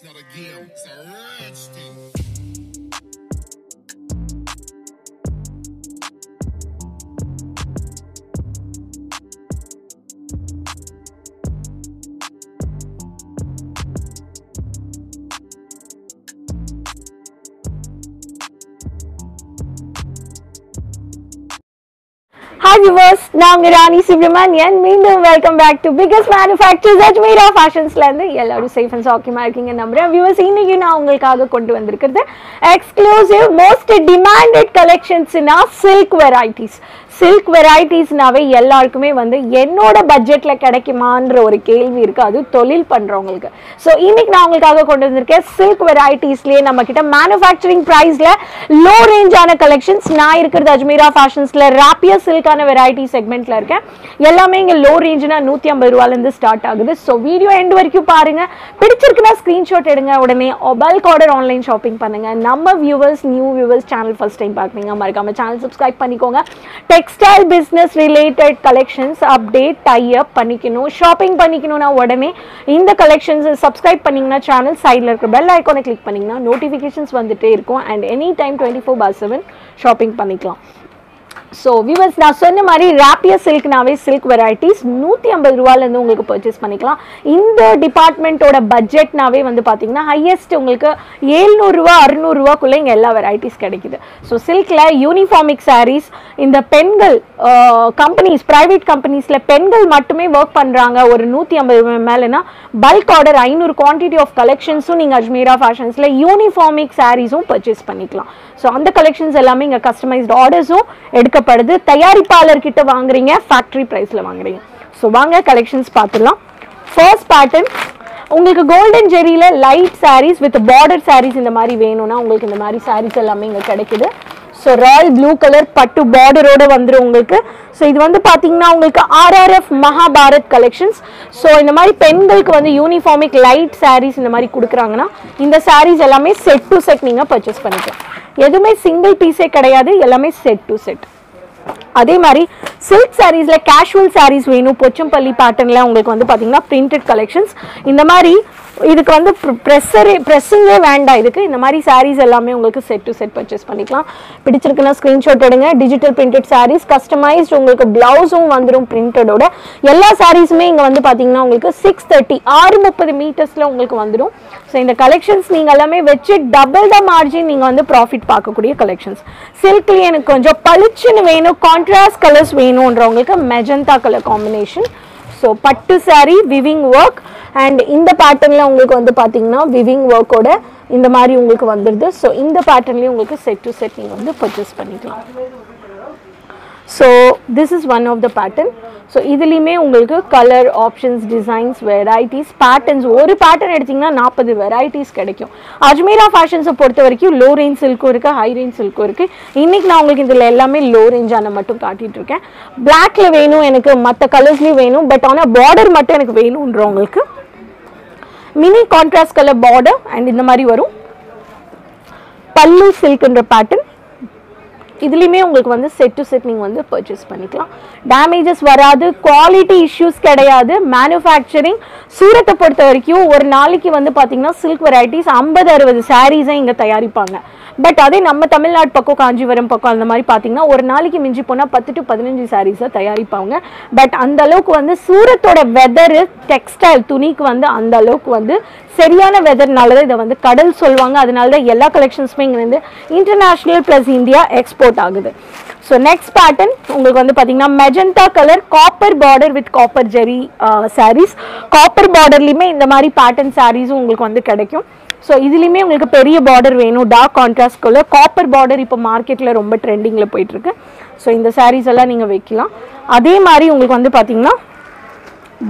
It's not a game, it's a rich thing. Hi viewers, நான் ராணி சுப்ரமணியன். மீண்டும் welcome back to biggest manufacturers Ajmeera ஃபேஷன்ஸ்ல இருந்து. எல்லாரும் சேஃப் அண்ட் சாக்கியமா இருக்கீங்க நம்புறேன். வியூவர்ஸ், இன்னைக்கு நான் உங்களுக்காக கொண்டு வந்திருக்கிறது எக்ஸ்க்ளூசிவ் மோஸ்ட் டிமாண்டட் கலெக்ஷன்ஸ்னா சில்க் வெரைட்டிஸ். சில்க் வெரைட்டிஸ்னாவே எல்லாருக்குமே வந்து என்னோட பட்ஜெட்ல கிடைக்குமான்ற ஒரு கேள்வி இருக்கு, அது தொழில் பண்றவங்களுக்கு. ஸோ இன்னைக்கு நான் உங்களுக்காக கொண்டு வந்திருக்கேன் சில்க் வெரைட்டிஸ்லயே நம்ம கிட்ட மேனுஃபேக்சரிங் பிரைஸ்ல லோ ரேஞ்சான கலெக்ஷன்ஸ். நான் இருக்கிறது அஜ்மீரா ஃபேஷன்ஸ்ல ராப்பியர் சில்கான வெரைட்டி செக்மெண்ட்ல இருக்கேன். எல்லாமே இங்க லோ ரேஞ்ச்னா 150 ரூபாயில இருந்து ஸ்டார்ட் ஆகுது. ஸோ வீடியோ எண்ட் வரைக்கும் பாருங்க. பிடிச்சிருக்குன்னா ஸ்கிரீன்ஷாட் எடுங்க, உடனே பல்க் ஆர்டர் ஆன்லைன் ஷாப்பிங் பண்ணுங்க. நம்ம viewers, new viewers channel first time பார்க்குறீங்க, மறக்காம சேனல் சப்ஸ்கிரைப் பண்ணிக்கோங்க. Textile business related collections update tie up பண்ணிக்கணும், ஷாப்பிங் பண்ணிக்கணும்னா உடனே இந்த கலெக்ஷன்ஸ் சப்ஸ்கிரைப் பண்ணீங்கன்னா சேனல் சைடில் இருக்கிற பெல் ஐக்கானை கிளிக் பண்ணிங்கன்னா நோட்டிஃபிகேஷன்ஸ் வந்துட்டே இருக்கும். அண்ட் எனி டைம் 24/7 ஷாப்பிங் பண்ணிக்கலாம். ஸோ வியூவர்ஸ், நான் சொன்ன மாதிரி ராப்பியர் சில்க்னாவே சில்க் வெரைட்டிஸ் 150 ரூபாயிலேருந்து உங்களுக்கு பர்ச்சேஸ் பண்ணிக்கலாம். இந்த டிபார்ட்மெண்ட்டோட பட்ஜெட்னாவே வந்து பார்த்தீங்கன்னா ஹையஸ்ட் உங்களுக்கு 700 ரூபா 600 ரூபாக்குள்ளே இங்கே எல்லா வெரைட்டிஸ் கிடைக்குது. ஸோ சில்கில் யூனிஃபார்மிக் சாரீஸ், இந்த பெண்கள் கம்பெனிஸ், ப்ரைவேட் கம்பெனிஸில் பெண்கள் மட்டுமே ஒர்க் பண்ணுறாங்க, ஒரு 150 மேலேனா பல்க் ஆர்டர் 500 குவான்டிட்டி ஆஃப் கலெக்ஷன்ஸும் நீங்கள் அஜ்மீரா ஃபேஷன்ஸில் யூனிஃபார்மிக் சாரீஸும் பர்ச்சேஸ் பண்ணிக்கலாம். ஸோ அந்த கலெக்ஷன்ஸ் எல்லாமே இங்கே கஸ்டமைஸ்டு ஆர்டர்ஸும் எடுக்கப்படுது. தயாரிப்பாளர்கிட்ட வாங்குறீங்க, ஃபேக்டரி ப்ரைஸில் வாங்குறீங்க. ஸோ வாங்க கலெக்ஷன்ஸ் பார்த்துடலாம். ஃபர்ஸ்ட் பேட்டர்ன் உங்களுக்கு கோல்டன் ஜெரியில் light sarees with border sarees இந்த மாதிரி வேணும்னா உங்களுக்கு இந்த மாதிரி சாரீஸ் எல்லாமே இங்கே கிடைக்குது. ஸோ ராயல் ப்ளூ கலர் பட்டு பார்டரோடு வந்துடும் உங்களுக்கு. ஸோ இது வந்து பார்த்தீங்கன்னா உங்களுக்கு RRF மகாபாரத் கலெக்ஷன்ஸ். ஸோ இந்த மாதிரி பெண்களுக்கு வந்து யூனிஃபார்மிக் லைட் சாரீஸ் இந்த மாதிரி கொடுக்குறாங்கன்னா இந்த சாரீஸ் எல்லாமே செட் டு செட் நீங்கள் பர்ச்சேஸ் பண்ணிக்கலாம். எதுவுமே சிங்கிள் பீஸே கிடையாது, எல்லாமே செட் டு செட். அதே மாதிரி சில்க் சாரீஸ்ல கேஷுவல் சாரீஸ் வேணும், பொச்சம்பள்ளி பேட்டர்ன்ல உங்களுக்கு வந்து பார்த்தீங்கன்னா பிரிண்டட் கலெக்ஷன்ஸ். இந்த மாதிரி இதுக்கு வந்து ப்ரெஸ்ஸிங்கே வேண்டாம், இதுக்கு இந்த மாதிரி சாரீஸ் எல்லாமே உங்களுக்கு செட் டு செட் பர்ச்சேஸ் பண்ணிக்கலாம். பிடிச்சிருக்குன்னா ஸ்க்ரீன்ஷாட் எடுங்க. டிஜிட்டல் பிரிண்டட் சாரீஸ், கஸ்டமைஸ்ட் உங்களுக்கு பிளவுஸும் வந்துடும் பிரிண்டடோட. எல்லா சாரீஸுமே இங்கே வந்து பார்த்தீங்கன்னா உங்களுக்கு 630 630 மீட்டர்ஸில் உங்களுக்கு வந்துடும். ஸோ இந்த கலெக்ஷன்ஸ் நீங்கள் எல்லாமே வச்சு டபுள் த மார்ஜின் நீங்கள் வந்து ப்ராஃபிட் பார்க்கக்கூடிய கலெக்ஷன்ஸ். சில்க்லேயே எனக்கு கொஞ்சம் பளிச்சுன்னு வேணும், கான்ட்ராஸ்ட் கலர்ஸ் வேணுன்றவங்களுக்கு மெஜந்தா கலர் காம்பினேஷன். ஸோ பட்டு சாரீ விவிங் ஒர்க் அண்ட் இந்த பேட்டர்னில் உங்களுக்கு வந்து பார்த்தீங்கன்னா விவிங் ஒர்க்கோட இந்த மாதிரி உங்களுக்கு வந்துடுது. ஸோ இந்த பேட்டர்ன்லேயும் உங்களுக்கு செட் டு செட் நீங்கள் வந்து பர்ச்சேஸ் பண்ணிக்கலாம். So this is one of the pattern. So இதுலேயுமே உங்களுக்கு colour options, designs, varieties, patterns, ஒரு பேட்டர்ன் எடுத்திங்கன்னா 40 வெரைட்டிஸ் கிடைக்கும். அஜ்மீரா ஃபேஷன்ஸை பொறுத்த வரைக்கும் லோ ரேஞ்ச் சில்க்கும் இருக்குது, ஹை ரேஞ்ச் சில்க்கும் இருக்குது. இன்றைக்கி நான் உங்களுக்கு இதில் எல்லாமே லோ ரேஞ்சான மட்டும் காட்டிகிட்ருக்கேன். பிளாக்ல வேணும் எனக்கு, மற்ற கலர்ஸ்லேயும் வேணும், பட் ஆனால் பார்டர் மட்டும் எனக்கு வேணுன்றவங்களுக்கு mini contrast colour border and இந்த மாதிரி வரும். பல்லு சில்க்ன்ற பேட்டர்ன். இதுலேயுமே உங்களுக்கு வந்து செட் டு செட் நீங்கள் வந்து பர்ச்சேஸ் பண்ணிக்கலாம். டேமேஜஸ் வராது, குவாலிட்டி இஷ்யூஸ் கிடையாது. மேனுஃபேக்சரிங் சூரத்தை பொறுத்த வரைக்கும் ஒரு நாளைக்கு வந்து பார்த்தீங்கன்னா சில்க் வெரைட்டிஸ் 50-60 சாரீஸை இங்கே தயாரிப்பாங்க. பட் அதே நம்ம தமிழ்நாடு பக்கம், காஞ்சிபுரம் பக்கம் அந்த மாதிரி பார்த்தீங்கன்னா ஒரு நாளைக்கு மிஞ்சி போனால் 10 to 15 சாரீஸை தயாரிப்பாங்க. பட் அந்த அளவுக்கு வந்து சூரத்தோட வெதரு டெக்ஸ்டைல் துணிக்கு வந்து அந்த அளவுக்கு வந்து சரியான வெதர்னால தான் இதை வந்து கடல் சொல்லுவாங்க. அதனால தான் எல்லா கலெக்ஷன்ஸுமே இங்கே வந்து இன்டர்நேஷ்னல் ப்ளஸ் இந்தியா எக்ஸ்போர்ட் ஆகுது. ஸோ நெக்ஸ்ட் பேட்டர்ன் உங்களுக்கு வந்து பார்த்தீங்கன்னா magenta colour copper border with copper zari sarees. காப்பர் பார்டர்லையுமே இந்த மாதிரி பேட்டர்ன் சாரீஸும் உங்களுக்கு வந்து கிடைக்கும். ஸோ இதுலேயுமே உங்களுக்கு பெரிய பார்டர் வேணும், dark contrast colour copper border இப்போ மார்க்கெட்டில் ரொம்ப ட்ரெண்டிங்கில் போயிட்டுருக்கு. ஸோ இந்த சாரீஸ் எல்லாம் நீங்கள் வைக்கலாம். அதே மாதிரி உங்களுக்கு வந்து பார்த்தீங்கன்னா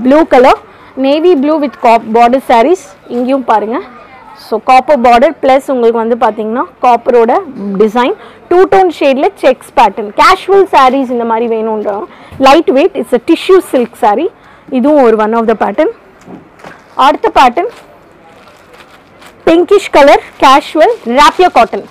blue colour navy blue with border sarees இங்கேயும் பாருங்கள். ஸோ காப்பர் பார்டர் ப்ளஸ் உங்களுக்கு வந்து பார்த்தீங்கன்னா காப்பரோட டிசைன், 2 டோன் ஷேடில் செக்ஸ் பேட்டர்ன். கேஷுவல் சாரீஸ் இந்த மாதிரி வேணுன்றவங்க light weight, it's a tissue silk saree. இதுவும் ஒரு ஒன் ஆஃப் த பேட்டர்ன். அடுத்த pattern pinkish colour casual rapier cotton.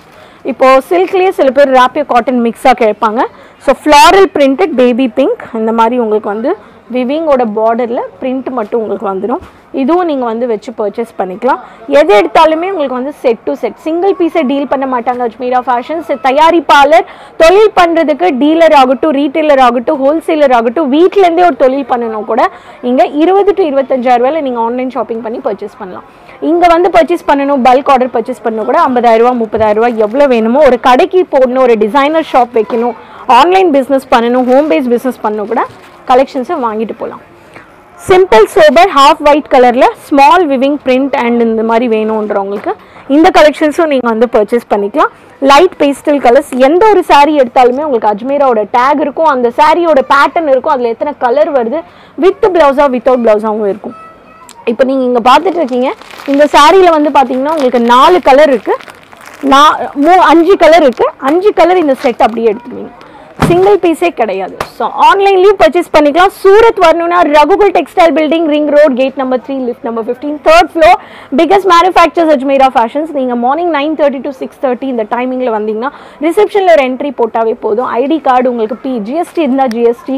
இப்போது சில்க்லேயே சில பேர் ராப்பியர் காட்டன் மிக்ஸாக கேட்பாங்க. So floral printed baby pink இந்த மாதிரி உங்களுக்கு வந்து விவிங்கோட பார்டரில் பிரிண்ட் மட்டும் உங்களுக்கு வந்துடும். இதுவும் நீங்கள் வந்து வச்சு பர்ச்சேஸ் பண்ணிக்கலாம். எது எடுத்தாலுமே உங்களுக்கு வந்து செட் டு செட், சிங்கிள் பீஸை டீல் பண்ண மாட்டாங்க அஜ்மீரா ஃபேஷன்ஸ். தயாரிப்பாளர் தொழில் பண்ணுறதுக்கு டீலர் ஆகட்டும், ரீட்டைலர் ஆகட்டும், ஹோல்சேலர் ஆகட்டும், வீட்டிலேருந்தே ஒரு தொழில் பண்ணணும் கூட இங்கே 20 to 25,000 ரூபாயில் நீங்கள் ஆன்லைன் ஷாப்பிங் பண்ணி பர்ச்சேஸ் பண்ணலாம். இங்கே வந்து பர்ச்சேஸ் பண்ணணும், பல்க் ஆர்டர் பர்ச்சேஸ் பண்ணணும் கூட 50,000 ரூபா 30,000 ரூபா எவ்வளோ வேணுமோ, ஒரு கடைக்கு போடணும், ஒரு டிசைனர் ஷாப் வைக்கணும், ஆன்லைன் பிஸ்னஸ் பண்ணணும், ஹோம் பேஸ் பிஸ்னஸ் பண்ணணும் கூட கலெக்ஷன்ஸை வாங்கிட்டு போகலாம். சிம்பிள் சோபர் ஹாஃப் ஒயிட் கலரில் ஸ்மால் விவிங் பிரிண்ட் அண்ட் இந்த மாதிரி வேணுன்றவங்களுக்கு இந்த கலெக்ஷன்ஸும் நீங்கள் வந்து பர்ச்சேஸ் பண்ணிக்கலாம். லைட் பேஸ்டல் கலர்ஸ், எந்த ஒரு சாரீ எடுத்தாலுமே உங்களுக்கு அஜ்மீராவோட டேக் இருக்கும், அந்த சாரியோட பேட்டர்ன் இருக்கும், அதில் எத்தனை கலர் வருது, வித் ப்ளவுஸாக வித்தவுட் ப்ளவுஸாகவும் இருக்கும். இப்போ நீங்கள் இங்கே பார்த்துட்டு இருக்கீங்க, இந்த சாரியில் வந்து பார்த்தீங்கன்னா உங்களுக்கு 4 கலர் இருக்குது, 5 கலர் இருக்குது. 5 கலர் இந்த செட் அப்படியே எடுத்துக்குவீங்க, சிங்கிள் பீஸே கிடையாது. ஸோ ஆன்லைன்லேயும் பர்ச்சேஸ் பண்ணிக்கலாம். சூரத் வரணும்னா Raghukul textile building, ring road, gate number 3, lift number 15, 3rd floor, biggest manufacturers Ajmera fashions. நீங்கள் மார்னிங் 9:30 to 6:30 இந்த டைமிங்கில் வந்தீங்கன்னா ரிசப்ஷனில் ஒரு என்ட்ரி போட்டாவே போதும். ஐடி கார்டு உங்களுக்கு ஜிஎஸ்டி இருந்தால் ஜிஎஸ்டி,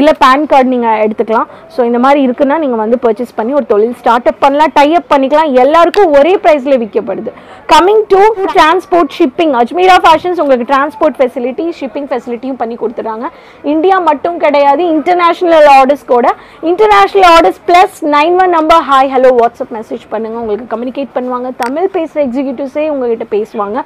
இல்லை பேன் கார்டு நீங்கள் எடுத்துக்கலாம். ஸோ இந்த மாதிரி இருக்குன்னா நீங்கள் வந்து பர்ச்சேஸ் பண்ணி ஒரு தொழில் ஸ்டார்ட் அப் பண்ணலாம், டை அப் பண்ணிக்கலாம். எல்லாருக்கும் ஒரே ப்ரைஸில் விற்கப்படுது. Coming to transport shipping, Ajmeera fashions உங்களுக்கு டிரான்ஸ்போர்ட் ஃபெசிலிட்டி, ஷிப்பிங் ஃபெசிலிட்டியும் பண்ணி கொடுத்துறாங்க. இந்தியா மட்டும் கிடையாது, இன்டர்நேஷனல் ஆர்டர்ஸ் கூட. International orders +91 number hi hello WhatsApp message பண்ணுங்கள், உங்களுக்கு கம்யூனிகேட் பண்ணுவாங்க. தமிழ் பேசுகிற எக்ஸிக்யூட்டிவ்ஸே உங்ககிட்ட பேசுவாங்க.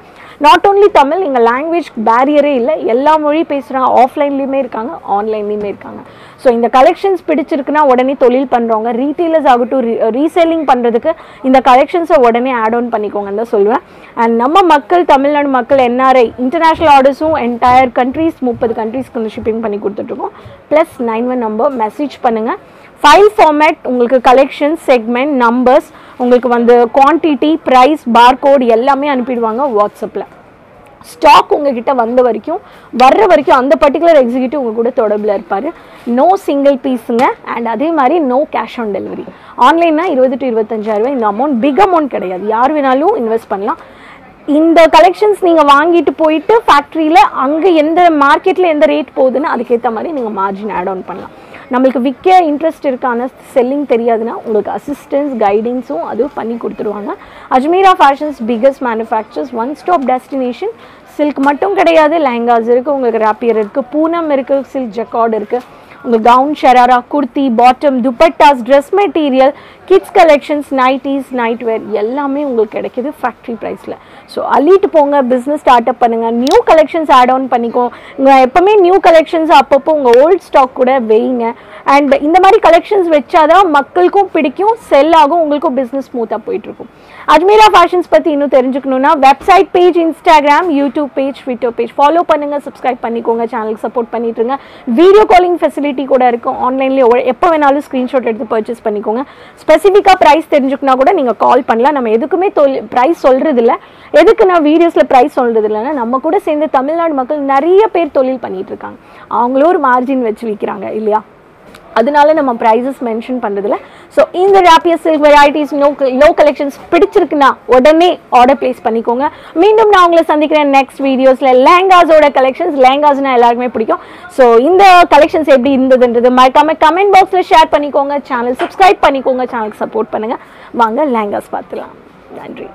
நாட் ஓன்லி தமிழ், இங்கே லாங்குவேஜ் பேரியரே இல்லை, எல்லா மொழி பேசுகிறாங்க. ஆஃப்லைன்லேயுமே இருக்காங்க, ஆன்லைன்லேயுமே இருக்காங்க. ஸோ இந்த கலெக்ஷன்ஸ் பிடிச்சிருக்குன்னா உடனே தொழில் பண்ணுறவங்க, ரீட்டெயிலர்ஸ் ஆகட்டும், ரீசேலிங் பண்ணுறதுக்கு இந்த கலெக்ஷன்ஸை உடனே ஆட் ஆன் பண்ணிக்கோங்கன்னு தான் சொல்லுவேன். அண்ட் நம்ம மக்கள், தமிழ்நாடு மக்கள், என்ஆர்ஐ, இன்டர்நேஷ்னல் ஆர்டர்ஸும் என்டையர் கண்ட்ரீஸ் 30 கண்ட்ரீஸ்க்கு ஷிப்பிங் பண்ணி கொடுத்துட்ருக்கோம். +91 நம்பர் மெசேஜ் பண்ணுங்கள். ஃபைல் ஃபார்மேட் உங்களுக்கு கலெக்ஷன், செக்மெண்ட், நம்பர்ஸ், உங்களுக்கு வந்து குவான்டிட்டி, ப்ரைஸ், பார்கோட் எல்லாமே அனுப்பிடுவாங்க வாட்ஸ்அப்பில். ஸ்டாக் உங்ககிட்ட வர்ற வரைக்கும் அந்த பர்டிகுலர் எக்ஸிக்யூட்டிவ் உங்கள் கூட தொடர்பில் இருப்பார். No single பீஸுங்க. அண்ட் அதே மாதிரி நோ கேஷ் ஆன் டெலிவரி. ஆன்லைன்னா 20 to 25,000 ரூபாய். இந்த அமௌண்ட் பிக் அமௌண்ட் கிடையாது, யார் வேணாலும் இன்வெஸ்ட் பண்ணலாம். இந்த கலெக்ஷன்ஸ் நீங்கள் வாங்கிட்டு போயிட்டு ஃபேக்ட்ரியில் அங்கே எந்த மார்க்கெட்டில் எந்த ரேட் போகுதுன்னு அதுக்கேற்ற மாதிரி நீங்கள் மார்ஜின் ஆட் ஆன் பண்ணலாம். நம்மளுக்கு விற்க இன்ட்ரெஸ்ட் இருக்கான, செல்லிங் தெரியாதுன்னா உங்களுக்கு அசிஸ்டன்ஸ், கைடன்ஸும் அதுவும் பண்ணி கொடுத்துருவாங்க. Ajmera fashions biggest manufacturers, one stop destination. Silk மட்டும் கிடையாது, லெஹங்காஸ் இருக்குது, உங்களுக்கு ராப்பியர் இருக்குது, பூனம் இருக்குது, சில்க் ஜக்கார்ட் இருக்குது, உங்களுக்கு gown, sharara, kurti, bottom, dupattas, dress material, kids collections, nighties, night வேர் எல்லாமே உங்களுக்கு கிடைக்கிது ஃபேக்ட்ரி ப்ரைஸில். ஸோ அள்ளிட்டு போங்க, பிஸ்னஸ் ஸ்டார்ட் அப் பண்ணுங்கள், நியூ கலெக்ஷன்ஸ் ஆட் ஆன் பண்ணிக்கோ. எப்போவுமே நியூ கலெக்ஷன்ஸ் அப்பப்போ உங்கள் ஓல்ட் ஸ்டாக் கூட வைங்க. அண்ட் இந்த மாதிரி கலெக்ஷன்ஸ் வச்சாதான் மக்களுக்கும் பிடிக்கும், செல் ஆகும், உங்களுக்கும் பிஸ்னஸ் ஸ்மூத்தாக போயிட்டுருக்கும். அஜ்மீரா ஃபேஷன்ஸ் பற்றி இன்னும் தெரிஞ்சுக்கணுன்னா website page, Instagram, YouTube page, Twitter page follow பண்ணுங்கள், சப்ஸ்கிரைப் பண்ணிக்கோங்க, சேனலுக்கு சப்போர்ட் பண்ணிட்டுருங்க. வீடியோ காலிங் ஃபெசிலிட்டி கூட இருக்கும், ஆன்லைன்லேயே எப்போ வேணாலும் ஸ்க்ரீன்ஷாட் எடுத்து பர்ச்சேஸ் பண்ணிக்கோங்க. ஸ்பெசிஃபிக்காக ப்ரைஸ் தெரிஞ்சுக்கனா கூட நீங்கள் கால் பண்ணலாம். நம்ம எதுக்குமே ப்ரைஸ் சொல்கிறதில்ல. எதுக்கு நான் வீடியோஸில் ப்ரைஸ் சொல்கிறது இல்லைன்னா, நம்ம கூட சேர்ந்து தமிழ்நாடு மக்கள் நிறைய பேர் தொழில் பண்ணிகிட்டு இருக்காங்க, அவங்களும் ஒரு மார்ஜின் வச்சு விற்கிறாங்க இல்லையா, அதனால நம்ம ப்ரைஸஸ் மென்ஷன் பண்ணுறதில்ல. ஸோ இந்த rapier silk varieties, low collections பிடிச்சிருக்குன்னா உடனே ஆர்டர் பிளேஸ் பண்ணிக்கோங்க. மீண்டும் நான் உங்களை சந்திக்கிறேன் நெக்ஸ்ட் வீடியோஸில். லெஹங்காஸோட கலெக்ஷன்ஸ், லெஹங்காஸ்னால் எல்லாருக்குமே பிடிக்கும். ஸோ இந்த கலெக்ஷன்ஸ் எப்படி இருந்ததுன்றது மறக்காம கமெண்ட் பாக்ஸில் ஷேர் பண்ணிக்கோங்க. சேனல் சப்ஸ்கிரைப் பண்ணிக்கோங்க, சேனலுக்கு சப்போர்ட் பண்ணுங்கள். வாங்க லெஹங்காஸ் பார்த்துலாம். நன்றி.